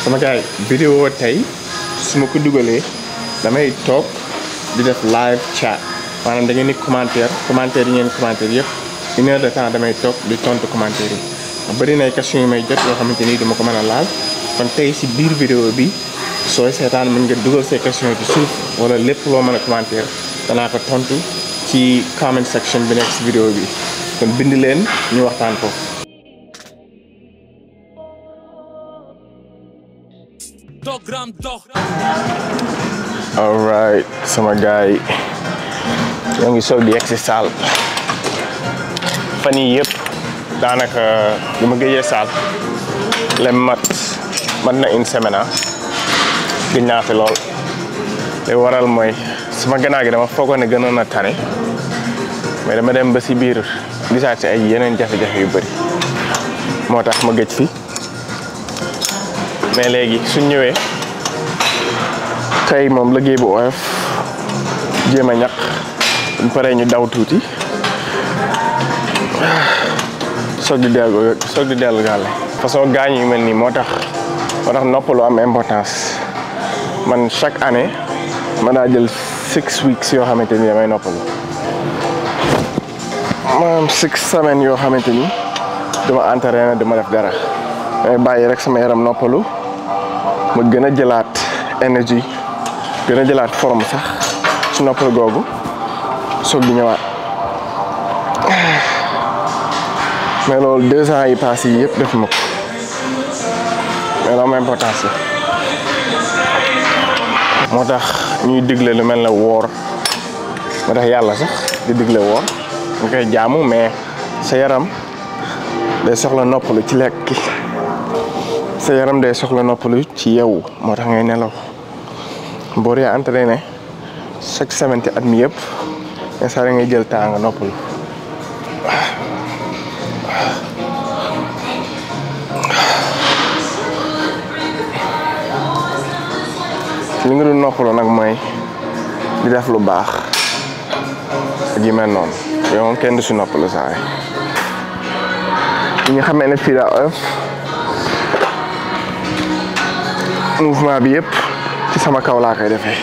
sama gars vidéo tey su ma ko dugalee damay toog di def live chat maanaam da ngeen di commentaire yi ngeen commentaire yëpp 1 heure de temps damay toog di tontu commentaire yi bari na ay questions yu may jot yoo xamante ni duma ko mën a laal kon tey si biir vidéo bi sooy seetaan mën nga dugal say questions ci suuf wala lépp loo mën a commentaire danaa ko tontu ci comment section bi nekk si vidéo bi kon bind leen ñu waxtaan ko. Alright sama gars yi ñoo ngi soog di yegg si saal fan yii yëpp daanaka bu ma géejee saal lem mat na une semaine gëj naa fi lool li waral mooy sama gannaaw gi dama foogoon ne gënoon a tane mais dama dem ba si biir gisaat si ay yeneen jafe-jafe yu bëri moo tax ma gëj fi mais léegi suñ ñëwee tey moom liggéey bu oyof jéem a ñaq buñ paree ñu daw tuuti soog di dellu gàlle façon gaañ yu mel nii moo tax noppalu am importance man chaque année ma daa jël 6 weeks yoo xamante ni damay noppalu maanaam 6 semaines yoo xamante ni duma entraîné duma def dara damay bàyyi rek sama yaram noppalu ma gën a jëlaat énergie gën a jëlaat forme sax ci noppalu googu soog di ñëwaat mais loolu 2 ans yi passé yi yëpp def ma ko mais loolu am importance la moo tax ñuy digle lu mel ne woor moo tax yàlla sax di digle woor nga koy jaamu mais sa yaram day soxla noppalu ci lekk ki sa yaram day soxla noppalu ci yeewu moo tax ngay nelaw boo dee entraîné chaque semaine ci at mi yëpp instant ngay jël temps nga noppalu li nga doon noppalu nag mooy di def lu baax ak yi mel noonu yow moom kenn du si noppalu saa yi nga xamee ne fii daa oyof mouvement bi yëpp ci sama kaw laa koy defee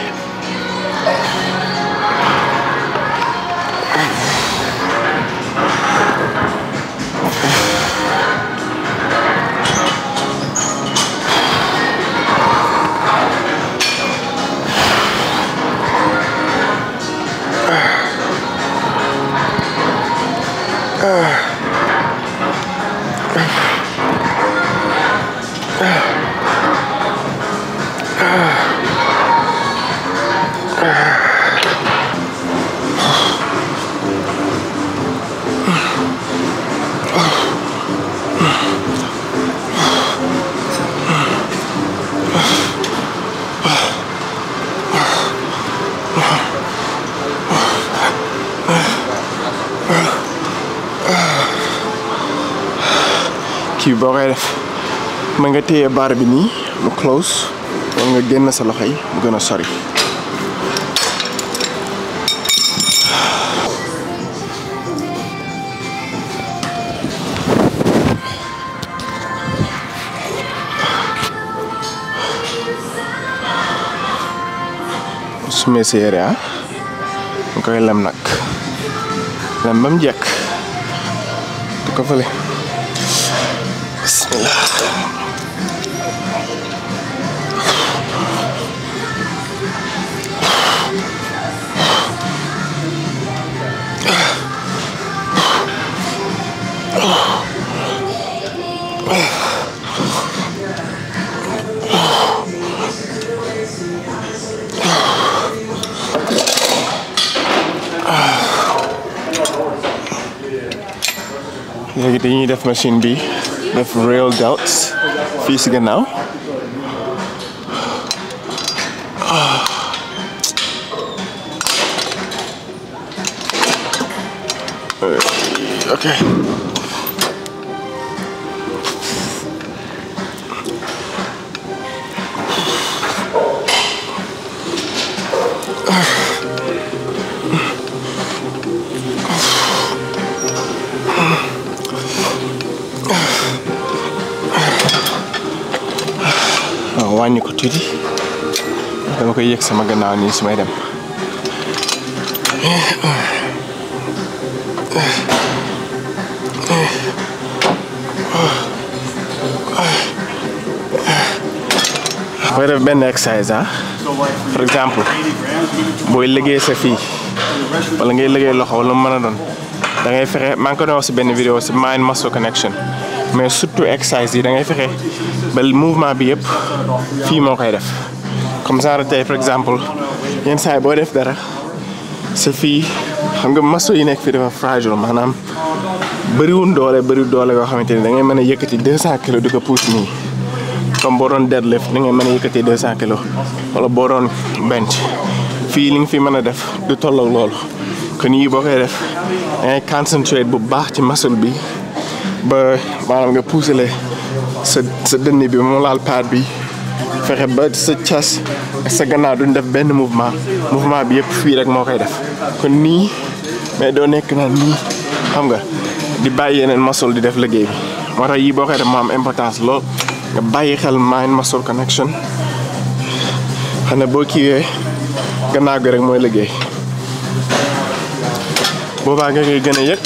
kii boo koy def ma nga téye baar bi nii mu close wala nga génn sa loxo yi mu gën a sori sumee sa yére nga koy lem nag lem ba mu jekk du ko fële bismillah léegi dañuy def machine bi def real delts fii si gannaaw ok wàññi ko tuuti dama koy yëg sama gannaaw nii su may dem. booy def benn exercise par exemple booy liggéey sa fii wala ngay liggéey loxo wala mu mën a doon da ngay fexe maa ngi ko doon wax si benn vidéo si mind muscle connection mais surtout exercise yi da ngay fexe ba mouvement bi yëpp fii moo koy def comme ça tey par exemple yenn saa yi boo def dara sa fii xam nga muscle yi nekk fii dafa fragile maanaam bëriwul doole yoo xamante ni da ngay mën a yëkkati 200 kilos di ko pousse nii. comme boo doon deadlift ni nga mën a yëkkati 200 kilos wala boo doon bench fii li nga fi mën a def du tolloog loolu kon yii boo koy def da ngay concentrate bu baax ci muscle bi ba maanaam nga pousser sa dënn bi mu laal paat bi fexe ba sa chest ak sa gannaaw duñ def benn mouvement bi yëpp fii rek moo koy def kon nii mais doo nekk naan nii xam nga di bàyyi yeneen muscle di def liggéey bi moo tax yii boo koy def moo am importance lool. nga bàyyi xel mind muscle connection xam ne boo kiiwee gannaaw gi rek mooy liggéey boobaa nga koy gën a yëg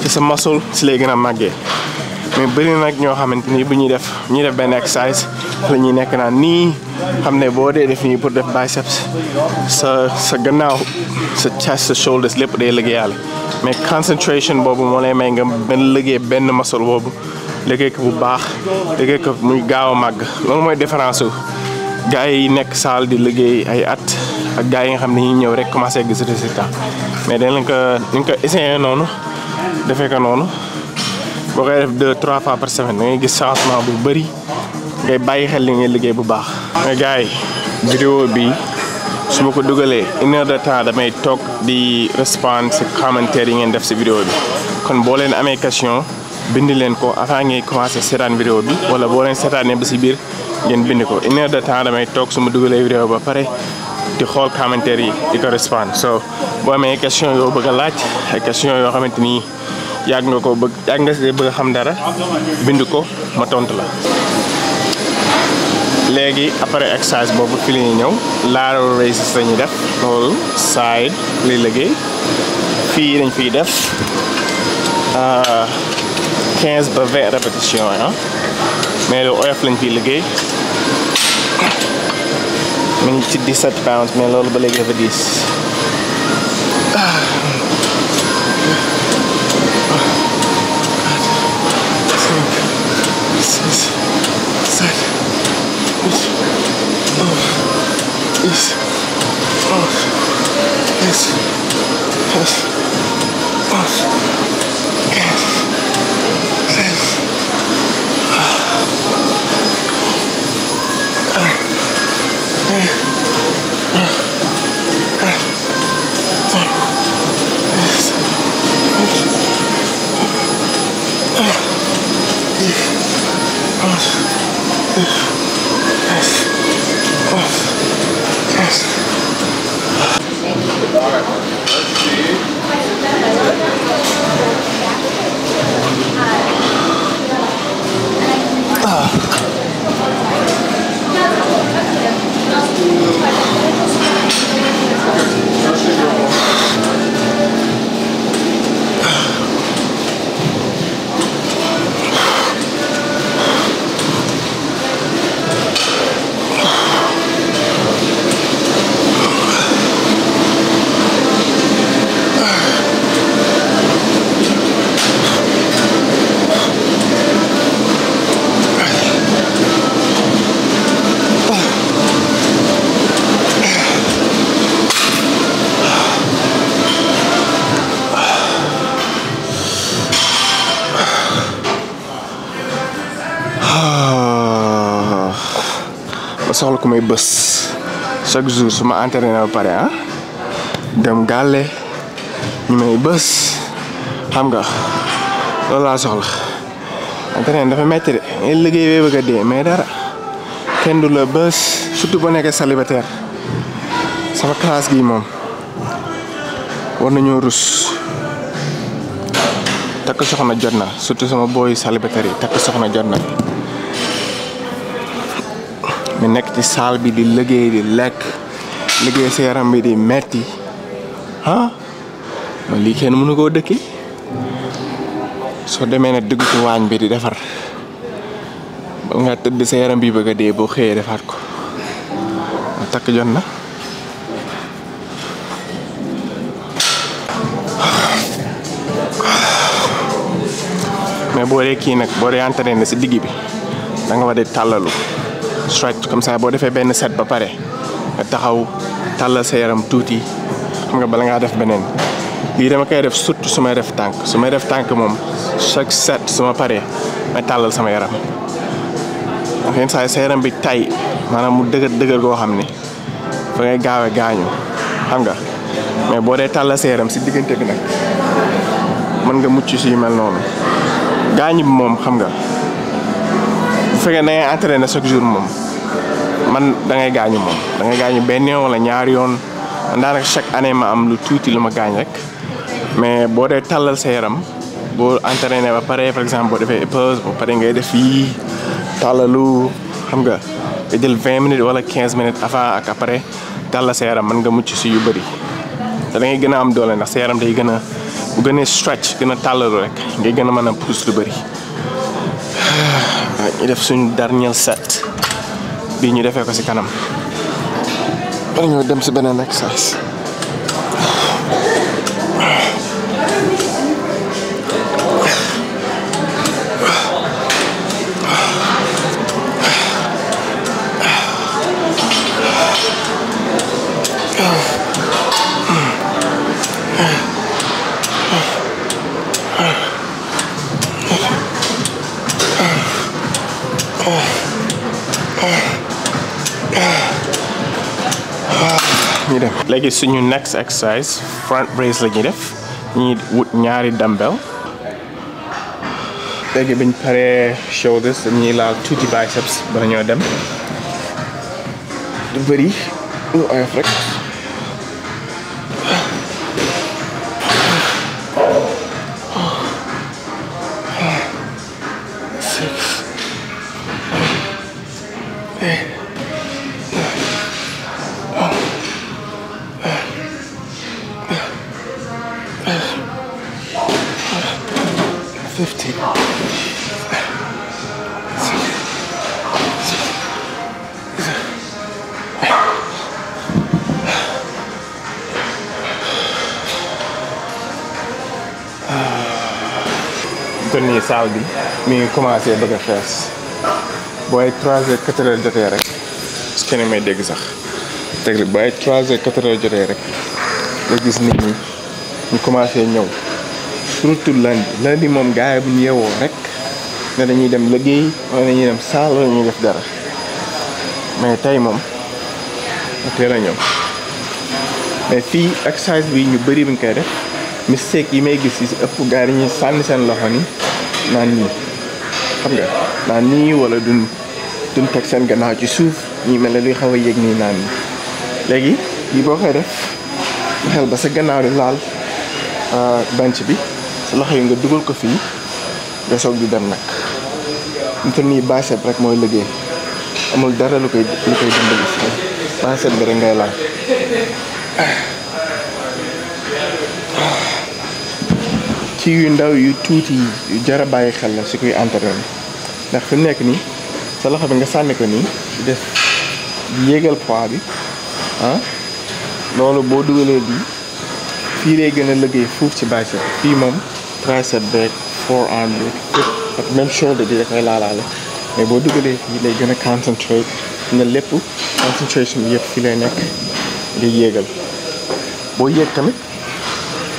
ci sa muscle si lay gën a màggee mais bëri nag ñoo xamante ni bu ñuy def benn exercise la ñuy nekk naan nii xam ne boo dee def nii pour def biceps sa gannaaw sa chest sa shoulders lépp day liggéeyaale mais concentration boobu moo lay may nga liggéey benn muscle boobu. liggéey ko bu baax liggéey ko muy gaaw a màgg loolu mooy différence su gars yi nekk saal di liggéey ay at ak gars yi nga xam ne ñuy ñëw rek commencé gis résultat mais dañ ko essayé noonu defee ko noonu boo koy def 2-3 fois par semaine da ngay gis changement bu bëri ngay bàyyi xel li ngay liggéey bu baax. mais gars yi vidéo bi su ma ko dugalee 1 heure de temps damay toog di répondre si commentaire yi ngeen def si vidéo bi kon boo leen amee question. bind leen ko avant ngay commencé seetaan vidéo bi wala boo leen seetaanee ba si biir ngeen bind ko 1 heure de temps damay toog su ma dugalee vidéo ba pare di xool commentaire yi di ko répondre so boo amee question yoo bëgg a laaj ay question yoo xamante ni yàgg nga si bëgg a xam dara bind ko ma tontu la. léegi après exercice boobu fi la ñuy ñëw lateral raises la ñuy def loolu side lay liggéey fii dañ fiy def 15 ba 20 répétitions mais lu oyof lañ fiy liggéey mu ngi ci 17 pounds mais loolu ba léegi dafa diis. 'Ba soxla ku may bës chaque jour su ma entraîné ba pare dem gàlle ñu may bës xam nga loolu laa soxla. entraîné dafa metti de ngay liggéey bee bëgg a dee mais dara kenn du la bës surtout boo nekkee célibataire sama classe gi moom war nañoo rus takk soxna jot na surtout sama booy célibataire yi takk soxna jot na. mais nekk ci salle bi di liggéey di lekk liggéey sa yaram bi di metti ah man lii kenn mënu koo dëkki soo demee nag dugg ci waañ bi di defar ba nga tëdd sa yaram bi bëgg a dee boo xëyee defaat ko takk jot na mais boo dee kii nag boo dee entraîné si digg bi da nga war di tàllalu stretch comme ça boo defee benn set ba pare nga taxaw tàllal sa yaram tuuti xam nga bala ngaa def beneen lii dama koy def surtout su may def tànk moom chaque set su ma paree may tàllal sama yaram ndax yenn saa yi sa yaram bi tay maanaam mu dëgër goo xam ni fa ngay gaawe gaañu xam nga mais boo dee tàllal sa yaram si diggante bi nag mën nga mucc si yu mel noonu gaañu bi moom xam nga bu fekkee da ngay entraîner chaque jour moom man da ngay gaañu benn yoon wala ñaari yoon man daanaka chaque année ma am lu tuuti lu ma gaañ rek mais boo dee tàllal sa yaram boo entraîner ba pare par exemple boo defee épaules ba pare ngay def fii tàllalu xam nga jël 20 minutes wala 15 minutes avant ak après tàllal sa yaram mën nga mucc si yu bëri te da ngay gën a am doole ndax sa yaram day gën a bu gënee stretch gën a tàllalu rek ngay gën a mën a pousse lu bëri. ñu def suñu dernier set bii ñu defee ko si kanam bari ñoo dem si beneen exercice. ñu def léegi suñu next exercise front raise la ñuy def ñuy wut ñaari dumbbell léegi biñ paree shoulders dañuy laal tuuti biceps bala ñoo dem du bëri lu oyof rek kon nii salle bi mi ngi commencé bëgg a fees booy 3 heures 4 heures jotee rek su kenn may dégg sax dégg nga booy 3 heures 4 heures jotee rek nga gis nit ñi ñu commencé ñëw surtout lundi moom gars yi bu ñu yeewoo rek ne dañuy dem liggéey wala dañuy dem salle wala ñuy def dara mais tey moom teel a ñëw mais fii exercice bi ñu bëri buñ koy def mistake yi may gis yi si ëpp gars yi ñuy sànni seen loxo ni naan nii xam nga naan nii wala duñ teg seen gannaaw ci suuf ñi mel ne luy xaw a yëg nii naan nii léegi lii boo koy def xel ba sa gannaaw di laal bench bi sa loxo yi nga dugal ko fii nga soog di dem nag ñu te nii bicep rek mooy liggéey amul dara lu koy dimbali si bicep bi rek ngay laal ci yu ndaw yu tuuti yu jar a bàyyi xel la si kuy entraîné ndax fi mu nekk nii sa loxo bi nga sànni ko nii di def di yéegal poids bi loolu boo dugalee bi fii lay gën a liggéey fuuf ci bicep fii moom tricep beeg forearm bi ak même shoulder bi da koy laalaale mais boo dugalee fii lay gën a concentrate nga lépp concentration bi yëpp fii lay nekk di yéegal boo yéeg tamit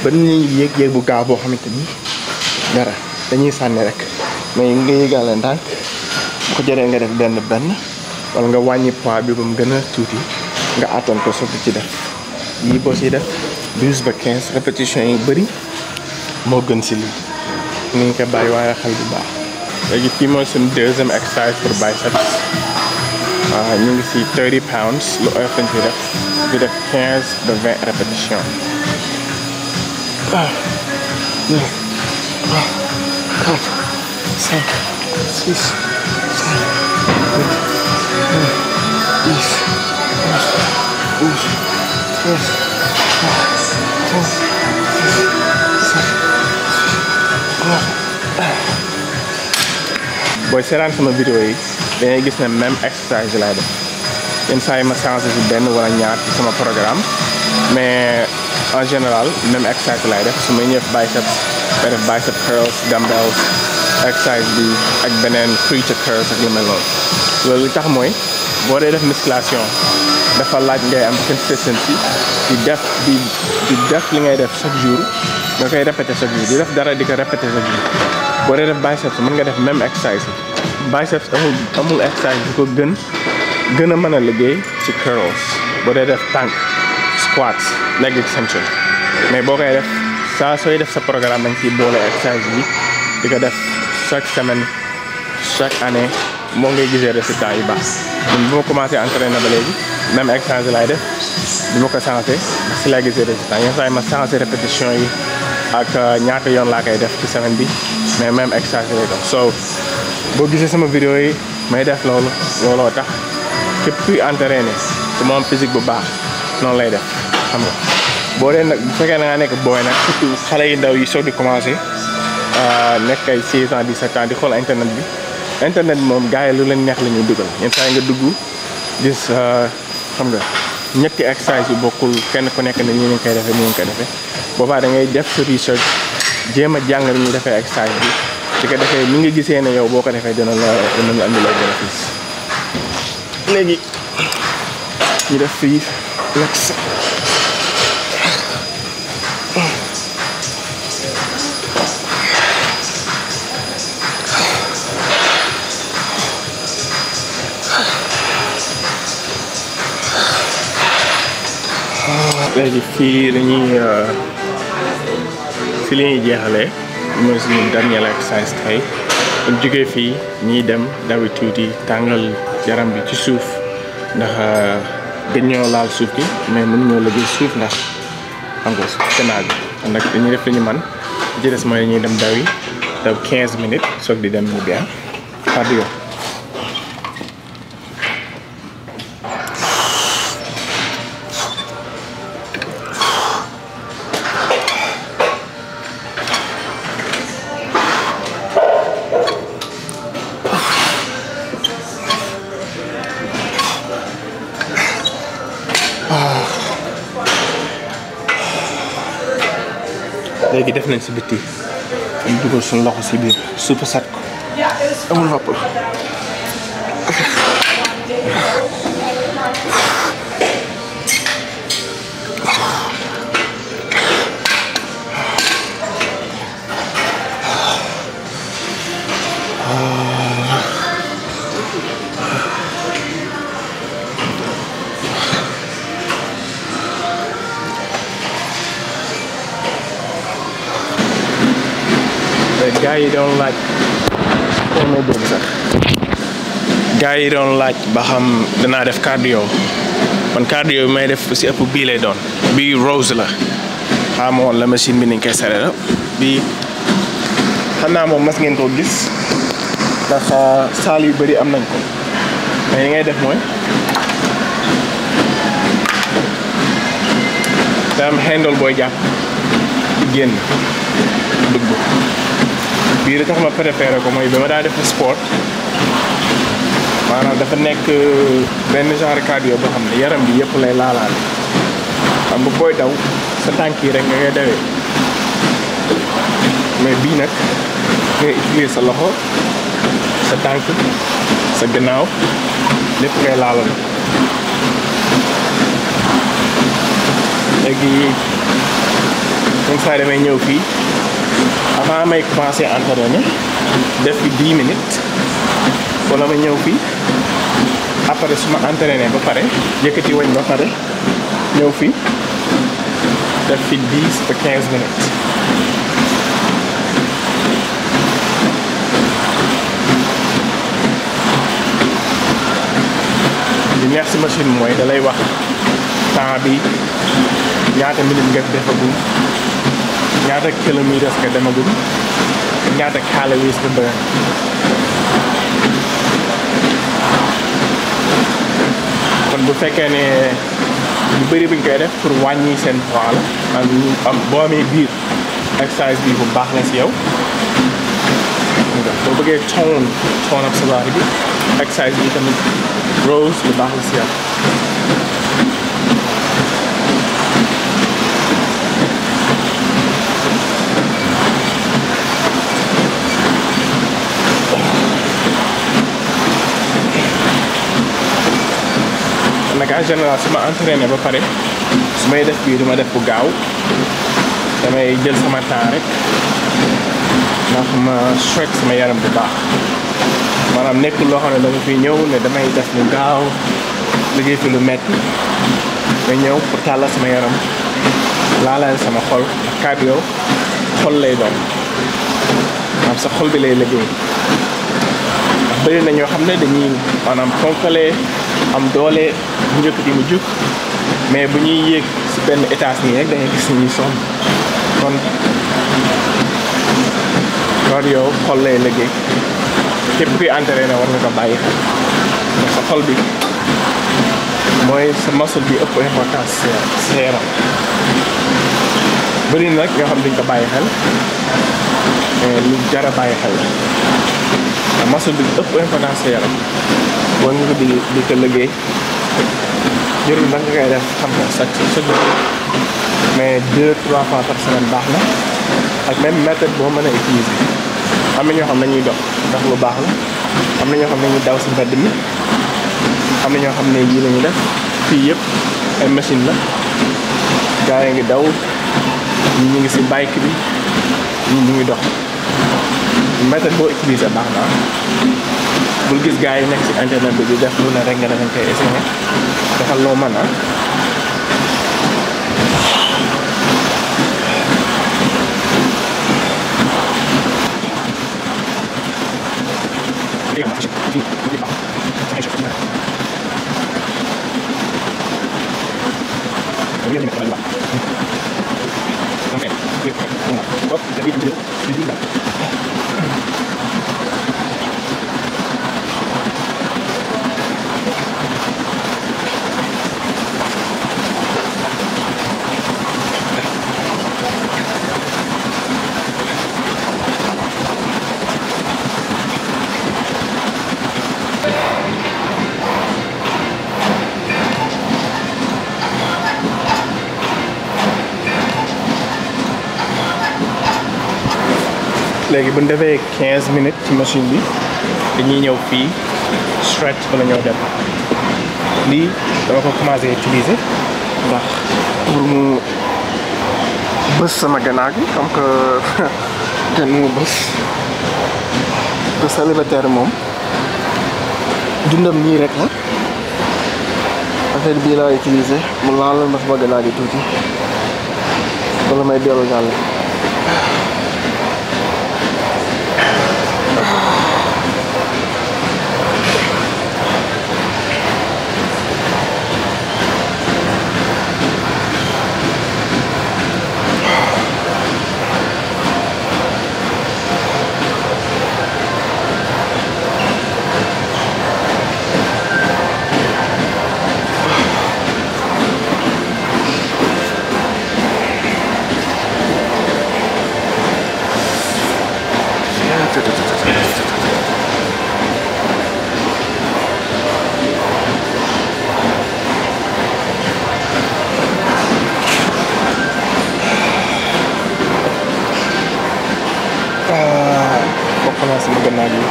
ba nañuy yéeg bu gaaw boo xamante ni dara dañuy sànni rek mais nga yéegaale ndànk bu ko jëree nga def benn wala nga wàññi poids bi ba mu gën a tuuti nga attan ko sotti ci def yii boo siy def 12 ba 15 répétition yi bëri moo gën si lii ni nga ko bàyyi waaye xel bu baax léegi fii mooy suñu deuxième exercice pour biceps ñu ngi si 30 pounds lu oyof lañ fi def di def 15 ba 20 répétition 2 3 4 5 6 7 8 9 booy seetaan sama vidéo yi dangay gis ne même exercice yi laay def yenn saa yi ma changé ci benn wala ñaar ci sama programme mais en général même exercice laay def su may ñëw biceps may def bicep curls dumbbells exercice bi ak beneen creature curls ak lu mel noonu loolu li tax mooy boo dee def musculation dafa laaj ngay am consistency di def li ngay def chaque jour nga koy répété chaque jour di def dara di ko répété chaque jour boo dee def biceps mën nga def même exercice yi biceps amul exercice bu ko gën a mën a liggéey ci curls boo dee def tànk squats leg extension mais boo koy def saa sooy def sa programme da nga ciy boole exercice bi di ko def chaque semaine chaque année moo ngay gisee résultat yu baax man bu ma commencé entraîner ba léegi même exercice laay def du ma ko changé si laa gisee résultat yenn saa yi ma changé répétition yi ak ñaata yoon laa koy def ci semaine bi mais même exercice lay doon so boo gisee sama vidéo yi may def looloo tax képp kuy entraîner te moom physique bu baax noonu lay def xam nga boo dee nag bu fekkee da ngaa nekk booy nag surtout xale yu ndaw yi soog di commencé nekk ay 16 ans 17 ans di xool internet bi moom gars yi lu leen neex la ñuy dugal yenn saa yi nga dugg gis xam nga ñetti exercice yu bokkul kenn ku nekk ne ñu ngi koy defee ñu ngi koy defee boobaa da ngay def sa research jéem a jàng li ñuy defee exercice bi di ko defee ni nga gisee ne yow boo ko defee dina la andi lay bénéfice léegi ñu def fii lex léegi fii lañuy fi li ñuy jeexalee mooy suñu dernier exercice tey buñ jógee fii ñuy dem dawi tuuti tàngal yaram bi ci suuf ndax dañoo laal suuf gi mais mënuñoo liggéey suuf ndax xam nga canal bi kon nag dañuy def li ñu man ci des mooy ñuy dem daw 15 minutes soog di dem ñibbi cardio. léegi def nañ si bitti ñu dugal suñu loxo si biir suupa sat ko amul nopp gaa yi doon laaj gaa yi doon laaj ba xam danaa def cardio man cardio bi may def si ëpp bii lay doon bii rose la xamoon la machine bi niñ koy sare la bii xam naa moom mas ngeen koo gis ndax saal yu bëri am nañ ko mais li ngay def mooy da am handle booy jàpp di génn dugg bii li tax ma préféré ko mooy bi ma daa def sport maanaam dafa nekk benn genre cardio boo xam ne yaram bi yëpp lay laalaale xam nga booy daw sa tànk yi rek nga ngay dawee mais bii nag ngay utiliser sa loxo sa tànk sa gannaaw lépp ngay laalal léegi comme ça damay ñëw fii avant may commencer entraîner def fi 10 minutes wala ma ñëw fii après su ma entraîner ba pare yëkkati wañ ba pare ñëw fii def fi 10 ba 15 minutes li neex si machine mooy da lay wax temps bi ñaata minutes nga defagum ñaata kilomètres nga demagum ñaata calories nga burn bu fekkee ne ñu bëri buñ koy def pour wàññi seen poids la am boo amee biir exercice bi bu baax la si yow boo bëggee tone up sa baax bi exercice bi tamit GROS lu baax la si yow. nag en général su ma entraîné ba pare su may def bii duma def bu gaaw damay jël sama temps rek ndax ma stretch sama yaram bu baax maanaam nekkul loo xam ne dama fi ñëw ne damay def lu gaaw liggéey fi lu metti ma ñëw pour tàllal sama yaram laalal sama xol ak cardio xol lay doon maanaam sa xol bi lay liggéey ndax bëri na ñoo xam ne dañuy maanaam fonkalee am doole bu njëkk di mu jug mais bu ñuy yéeg si benn étage nii rek da ngay gis ñuy sonn kon cardio xol lay liggéey képp kuy entraîné war nga ko bàyyi xel ndax sa xol bi mooy sa muscle bi ëpp importance sa yaram bëri nag ñoo xam duñ ko bàyyi xel mais lu jar a bàyyi xel la muscle bi ëpp importance sa yaram war nga ko di ko liggéey jërul nag nga koy def xam nga chaque jour mais 2-3 fois par semaine baax na ak même méthode boo mën a utiliser am na ñoo xam ne dañuy dox lu baax la am na ñoo xam ne dañuy daw si mbedd mi am na ñoo xam ne yii la ñuy def fii yëpp ay machine la gars yi ngi daw ñi ñu ngi si bike bi ñi ñu ngi dox méthode boo utiliser baax na bul gis gars yi nekk si internet bi di def lu ne rek nga defañ koy essayer defal loo mën léegi bu ñu defee 15 minutes ci machine bi dañuy ñëw fii stretch bala ñëw dem lii dama ko commencé utiliser ndax pour mu bës sama gannaaw gi comme que ten mu bës te célibataire moom dundam nii rek la affaire bii laa utiliser mu laalal ma sama gannaaw gi tuuti wala may dellu jàll. Sama gannaaw gi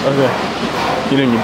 ok, ñu ne ñu